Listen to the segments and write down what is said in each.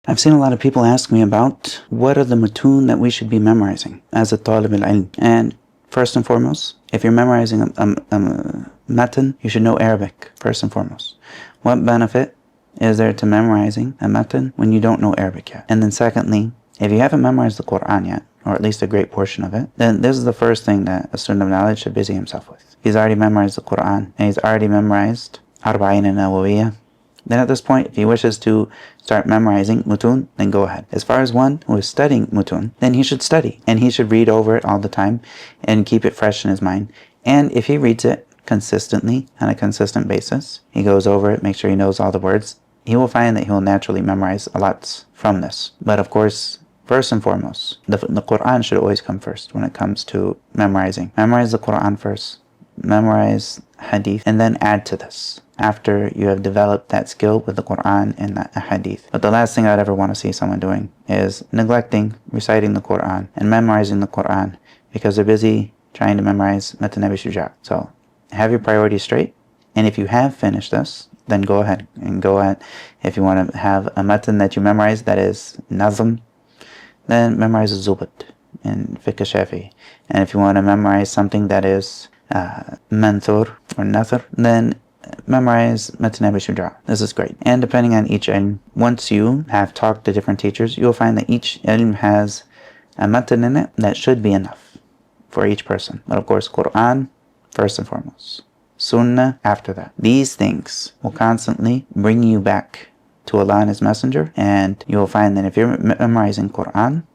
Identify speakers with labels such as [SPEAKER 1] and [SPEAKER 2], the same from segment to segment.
[SPEAKER 1] I've seen a lot of people ask me about what are the mutūn that we should be memorizing as a talib al-ilm. And first and foremost, if you're memorizing a matn, you should know Arabic, first and foremost. What benefit is there to memorizing a matn when you don't know Arabic yet? And then secondly, if you haven't memorized the Qur'an yet, or at least a great portion of it, then this is the first thing that a student of knowledge should busy himself with. He's already memorized the Qur'an, and he's already memorized an-Nabī. Then at this point, if he wishes to start memorizing mutūn, then go ahead. As far as one who is studying mutūn, then he should study, and he should read over it all the time and keep it fresh in his mind. And if he reads it consistently, on a consistent basis, he goes over it, make sure he knows all the words, he will find that he will naturally memorize a lot from this. But of course, first and foremost, the Qur'an should always come first when it comes to memorizing. Memorize the Qur'an first, memorize Hadith, and then add to this after you have developed that skill with the Qur'an and the Hadith. But the last thing I'd ever want to see someone doing is neglecting reciting the Qur'an and memorizing the Qur'an because they're busy trying to memorize Matn Abi Shujāʿ. So have your priorities straight, and if you have finished this, then go ahead. If you want to have a matn that you memorize that is nazm, then memorize az-Zubad in Fiqh Shāfiʿī. And if you want to memorize something that is manthur or nathar, then memorize Matn Abi Shujāʿ. This is great. And depending on each ilm, once you have talked to different teachers, you'll find that each ilm has a matn in it that should be enough for each person. But of course, Qur'an first and foremost, Sunnah after that. These things will constantly bring you back to Allah and His Messenger, and you will find that if you're memorizing Qur'an,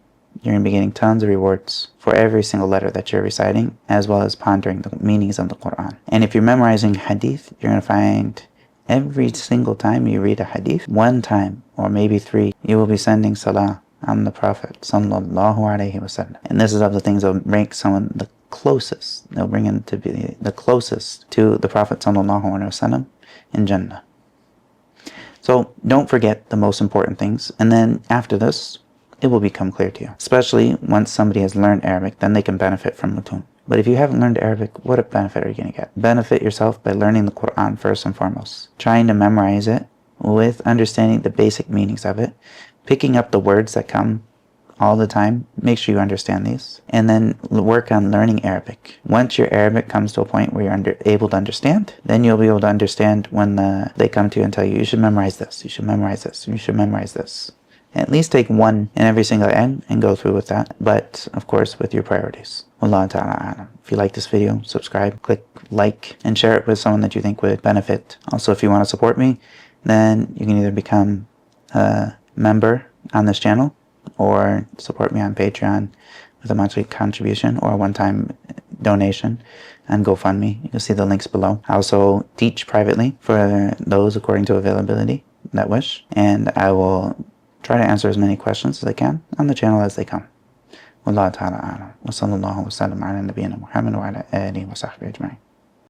[SPEAKER 1] you're going to be getting tons of rewards for every single letter that you're reciting, as well as pondering the meanings of the Qur'an. And if you're memorizing Hadith, you're going to find every single time you read a Hadith, one time or maybe three, you will be sending Ṣalāh on the Prophet Sallallahu Alaihi Wasallam. And this is of the things that will make someone the closest, they'll bring him to be the closest to the Prophet Sallallahu Alaihi Wasallam in Jannah. So don't forget the most important things, and then after this, it will become clear to you. Especially once somebody has learned Arabic, then they can benefit from mutūn. But if you haven't learned Arabic, what benefit are you going to get? Benefit yourself by learning the Qur'an first and foremost. Trying to memorize it with understanding the basic meanings of it. Picking up the words that come all the time. Make sure you understand these. And then work on learning Arabic. Once your Arabic comes to a point where you're able to understand, then you'll be able to understand when they come to you and tell you, you should memorize this, you should memorize this, you should memorize this. At least take one in every single end and go through with that. But of course, with your priorities. Wallahu ta'ala a'lam. If you like this video, subscribe, click like, and share it with someone that you think would benefit. Also, if you want to support me, then you can either become a member on this channel or support me on Patreon with a monthly contribution or a one-time donation and GoFundMe. You can see the links below. I also teach privately for those according to availability that wish, and I will try to answer as many questions as I can on the channel as they come. Wallahu ta'ala a'lam. Wa sallallahu wa sallam ala nabiyyina Muhammad wa ala alihi wa sahbihi ajma'in.